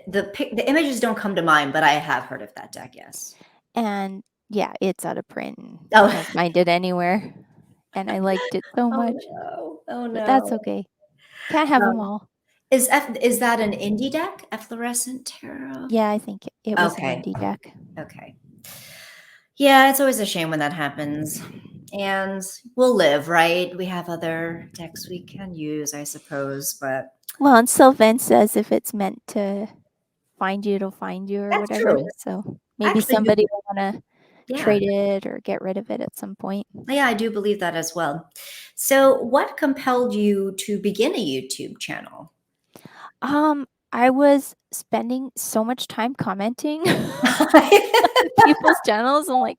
[SPEAKER 1] The images don't come to mind, but I have heard of that deck, yes.
[SPEAKER 3] And yeah, it's out of print. And
[SPEAKER 1] Oh.
[SPEAKER 3] can't find it anywhere. And I liked it so
[SPEAKER 1] Oh
[SPEAKER 3] much.
[SPEAKER 1] no. Oh
[SPEAKER 3] But that's
[SPEAKER 1] no.
[SPEAKER 3] okay. Can't have them
[SPEAKER 1] Um,
[SPEAKER 3] all.
[SPEAKER 1] is that an indie deck? Efflorescent Tarot?
[SPEAKER 3] Yeah, I think it was an
[SPEAKER 1] Okay.
[SPEAKER 3] indie deck.
[SPEAKER 1] Okay. Yeah, it's always a shame when that happens. And we'll live, right? We have other decks we can use, I suppose, but
[SPEAKER 3] Well, and Sylvain says if it's meant to find you, it'll find you or
[SPEAKER 1] that's
[SPEAKER 3] whatever.
[SPEAKER 1] true.
[SPEAKER 3] So maybe
[SPEAKER 1] Actually,
[SPEAKER 3] somebody will want to
[SPEAKER 1] yeah.
[SPEAKER 3] trade it or get rid of it at some point.
[SPEAKER 1] Yeah, I do believe that as well. So, what compelled you to begin a YouTube channel?
[SPEAKER 3] I was spending so much time commenting on people's channels. I'm like,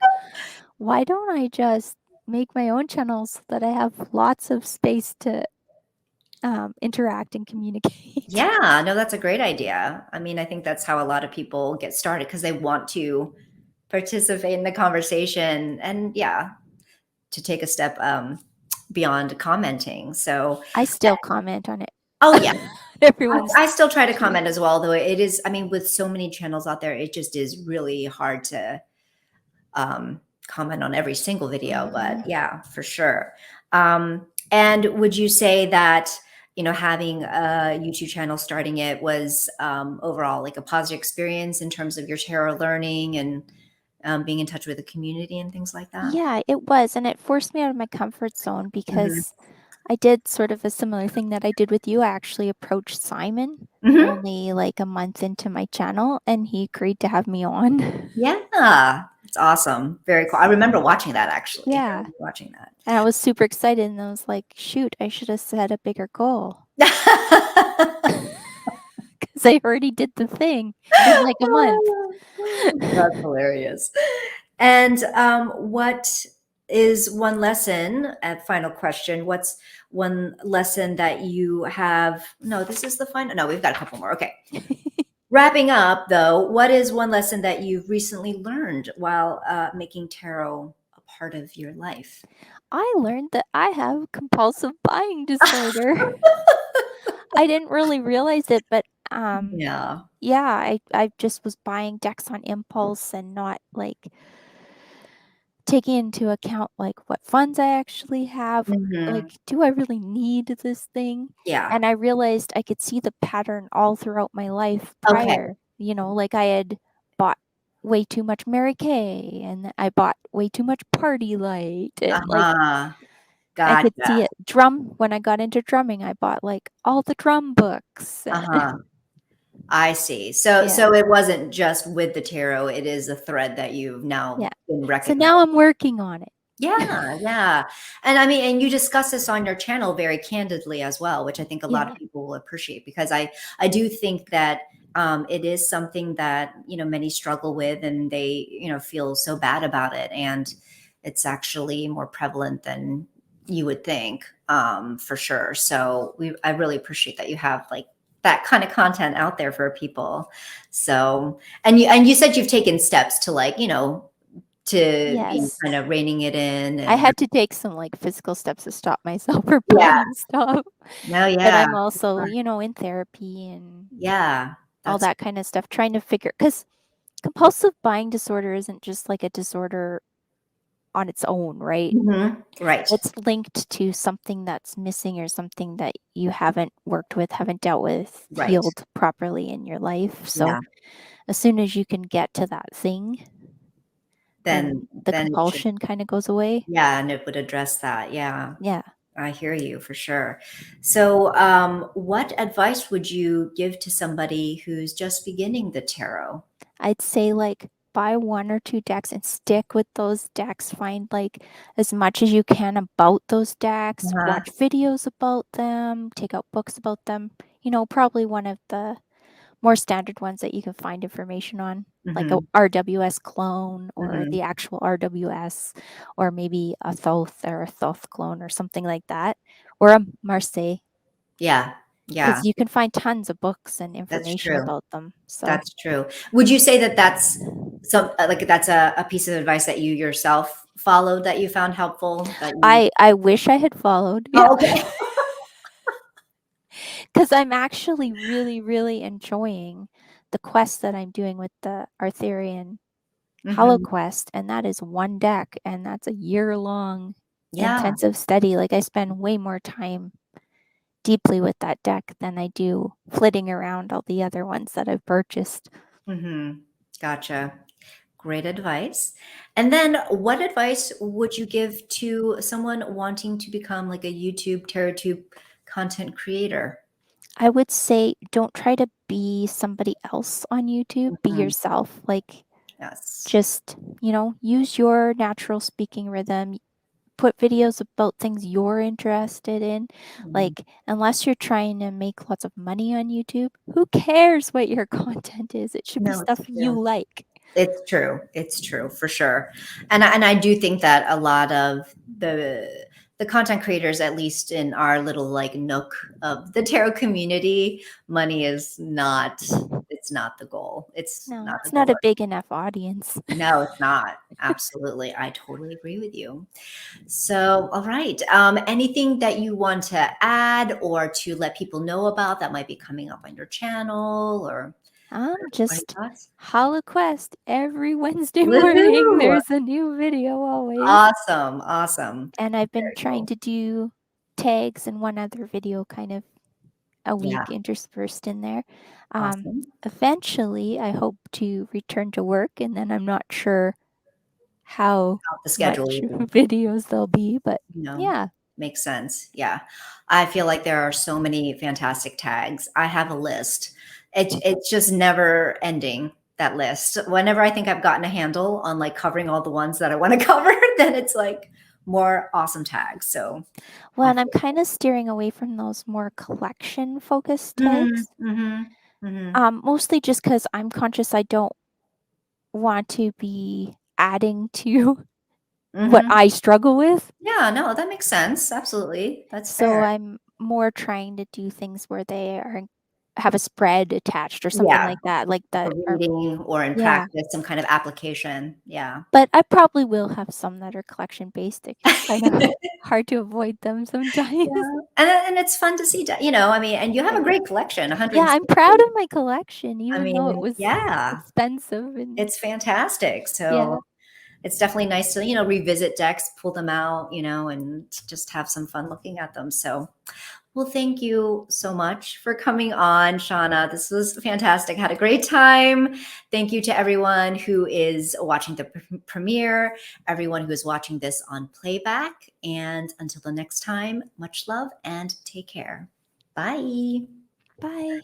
[SPEAKER 3] why don't I just make my own channels so that I have lots of space to interact and communicate?
[SPEAKER 1] Yeah, no, that's a great idea. I mean, I think that's how a lot of people get started because they want to participate in the conversation and, yeah, to take a step beyond commenting. So,
[SPEAKER 3] I still comment on it.
[SPEAKER 1] oh, yeah.
[SPEAKER 3] Everyone's.
[SPEAKER 1] I still try to comment as well, though it is, I mean, with so many channels out there, it just is really hard to comment on every single video, but yeah, for sure. And would you say that, having a YouTube channel, starting it was overall like a positive experience in terms of your tarot learning and being in touch with the community and things like that?
[SPEAKER 3] Yeah, it was. And it forced me out of my comfort zone because I did sort of a similar thing that I did with you. I actually approached Simon
[SPEAKER 1] Mm-hmm.
[SPEAKER 3] only like a month into my channel and he agreed to have me on.
[SPEAKER 1] Yeah, it's awesome. Very cool. I remember watching that actually. I
[SPEAKER 3] Yeah.
[SPEAKER 1] remember watching that.
[SPEAKER 3] And I was super excited and I was like, shoot, I should have set a bigger goal because I already did the thing in like a month.
[SPEAKER 1] That's hilarious. And what is one lesson? Final question. What's one lesson that you have? No, this is the final. No, we've got a couple more. Okay. Wrapping up, though, what is one lesson that you've recently learned while making tarot a part of your life?
[SPEAKER 3] I learned that I have compulsive buying disorder. I didn't really realize it, but
[SPEAKER 1] Yeah.
[SPEAKER 3] yeah, I just was buying decks on impulse and not like taking into account like what funds I actually have. Like,
[SPEAKER 1] Mhm.
[SPEAKER 3] do I really need this thing?
[SPEAKER 1] Yeah.
[SPEAKER 3] And I realized I could see the pattern all throughout my life
[SPEAKER 1] Okay.
[SPEAKER 3] prior. Like I had bought way too much Mary Kay and I bought way too much Party Light and like
[SPEAKER 1] Uh-huh.
[SPEAKER 3] I could
[SPEAKER 1] Gotcha.
[SPEAKER 3] see it. When I got into drumming, I bought like all the drum books.
[SPEAKER 1] Uh-huh. I see. So
[SPEAKER 3] Yeah.
[SPEAKER 1] it wasn't just with the tarot, it is a thread that you've now
[SPEAKER 3] Yeah.
[SPEAKER 1] been
[SPEAKER 3] So
[SPEAKER 1] recognized.
[SPEAKER 3] now I'm working on it.
[SPEAKER 1] Yeah, yeah. And I mean, and you discuss this on your channel very candidly as well, which I think a lot of
[SPEAKER 3] Yeah.
[SPEAKER 1] people will appreciate because I do think that it is something that, many struggle with and they, feel so bad about it. And it's actually more prevalent than you would think, for sure. So I really appreciate that you have like that kind of content out there for people. So, and you said you've taken steps to like, to be
[SPEAKER 3] Yes.
[SPEAKER 1] kind of reining it in
[SPEAKER 3] I
[SPEAKER 1] and
[SPEAKER 3] had to take some like physical steps to stop myself from
[SPEAKER 1] yeah.
[SPEAKER 3] buying stuff.
[SPEAKER 1] No,
[SPEAKER 3] But
[SPEAKER 1] yeah.
[SPEAKER 3] I'm also, in therapy and
[SPEAKER 1] Yeah.
[SPEAKER 3] all
[SPEAKER 1] That's
[SPEAKER 3] that kind of stuff, trying to figure because compulsive buying disorder isn't just like a disorder on its own, right?
[SPEAKER 1] right.
[SPEAKER 3] It's linked to something that's missing or something that you haven't worked with, haven't dealt with,
[SPEAKER 1] Right.
[SPEAKER 3] healed properly in your life. So
[SPEAKER 1] Yeah.
[SPEAKER 3] as soon as you can get to that thing, then the
[SPEAKER 1] Then it should,
[SPEAKER 3] compulsion kind of goes away.
[SPEAKER 1] yeah, and it would address that. Yeah.
[SPEAKER 3] Yeah.
[SPEAKER 1] I hear you for sure. So, what advice would you give to somebody who's just beginning the tarot?
[SPEAKER 3] I'd say like buy 1 or 2 decks and stick with those decks. Find like as much as you can about those decks,
[SPEAKER 1] Uh-huh.
[SPEAKER 3] watch videos about them, take out books about them. Probably one of the more standard ones that you can find information on, like a
[SPEAKER 1] hmm
[SPEAKER 3] RWS clone or
[SPEAKER 1] hmm
[SPEAKER 3] the actual RWS, or maybe a Thoth or a Thoth clone or something like that, or a Marseille,
[SPEAKER 1] Yeah. Yeah.
[SPEAKER 3] because you can find tons of books and
[SPEAKER 1] That's
[SPEAKER 3] information
[SPEAKER 1] true.
[SPEAKER 3] about them. So
[SPEAKER 1] That's true. Would you say that that's like that's a piece of advice that you yourself followed that you found helpful that you
[SPEAKER 3] I wish I had followed. Yeah.
[SPEAKER 1] Oh, okay.
[SPEAKER 3] Because I'm actually really, really enjoying the quest that I'm doing with the Arthurian HoloQuest, and that is one deck, and that's a year-long
[SPEAKER 1] Yeah.
[SPEAKER 3] intensive study. Like, I spend way more time deeply with that deck than I do flitting around all the other ones that I've purchased.
[SPEAKER 1] Gotcha. Great advice. And then what advice would you give to someone wanting to become like a YouTube, TarotTube content creator?
[SPEAKER 3] I would say don't try to be somebody else on YouTube. Be yourself. Like,
[SPEAKER 1] Yes.
[SPEAKER 3] just, use your natural speaking rhythm. Put videos about things you're interested in. Like, unless you're trying to make lots of money on YouTube, who cares what your content is? It should be
[SPEAKER 1] No, it's
[SPEAKER 3] stuff you
[SPEAKER 1] true.
[SPEAKER 3] like.
[SPEAKER 1] It's true. It's true for sure. And I do think that a lot of the content creators, at least in our little like nook of the tarot community, money is not, it's not the goal. It's
[SPEAKER 3] No,
[SPEAKER 1] not the
[SPEAKER 3] it's
[SPEAKER 1] goal.
[SPEAKER 3] not a big enough audience.
[SPEAKER 1] No, it's not. Absolutely. I totally agree with you. So, all right. Anything that you want to add or to let people know about that might be coming up on your channel or
[SPEAKER 3] Just
[SPEAKER 1] any thoughts?
[SPEAKER 3] HoloQuest every Wednesday morning.
[SPEAKER 1] Woohoo!
[SPEAKER 3] There's a new video always.
[SPEAKER 1] Awesome. Awesome.
[SPEAKER 3] And I've been
[SPEAKER 1] Very
[SPEAKER 3] trying
[SPEAKER 1] cool.
[SPEAKER 3] to do tags and one other video kind of a week
[SPEAKER 1] Yeah.
[SPEAKER 3] interspersed in there.
[SPEAKER 1] Awesome.
[SPEAKER 3] Eventually, I hope to return to work, and then I'm not sure how
[SPEAKER 1] The
[SPEAKER 3] much
[SPEAKER 1] schedule even,
[SPEAKER 3] videos there'll be, but yeah.
[SPEAKER 1] makes sense. Yeah. I feel like there are so many fantastic tags. I have a list. It's just never ending, that list. Whenever I think I've gotten a handle on like covering all the ones that I want to cover, then it's like more awesome tags. So
[SPEAKER 3] Well, and I'm kind of steering away from those more collection focused tags. Mostly just because I'm conscious I don't want to be adding to what I struggle with.
[SPEAKER 1] Yeah, no, that makes sense. Absolutely. That's
[SPEAKER 3] So
[SPEAKER 1] fair.
[SPEAKER 3] I'm more trying to do things where they have a spread attached or something
[SPEAKER 1] Yeah.
[SPEAKER 3] like that, like
[SPEAKER 1] For
[SPEAKER 3] that.
[SPEAKER 1] reading or in
[SPEAKER 3] Yeah.
[SPEAKER 1] practice, some kind of application. Yeah.
[SPEAKER 3] But I probably will have some that are collection based. It's kind of hard to avoid them sometimes.
[SPEAKER 1] Yeah. And it's fun to see, I mean, and you have a great collection,
[SPEAKER 3] Yeah, I'm
[SPEAKER 1] 160.
[SPEAKER 3] proud of my collection,
[SPEAKER 1] I
[SPEAKER 3] even though it
[SPEAKER 1] mean,
[SPEAKER 3] was
[SPEAKER 1] yeah,
[SPEAKER 3] expensive and
[SPEAKER 1] it's fantastic.
[SPEAKER 3] yeah.
[SPEAKER 1] So it's definitely nice to, revisit decks, pull them out, and just have some fun looking at them. So, well, thank you so much for coming on, Shauna. This was fantastic. Had a great time. Thank you to everyone who is watching the premiere, everyone who is watching this on playback. And until the next time, much love and take care. Bye.
[SPEAKER 3] Bye.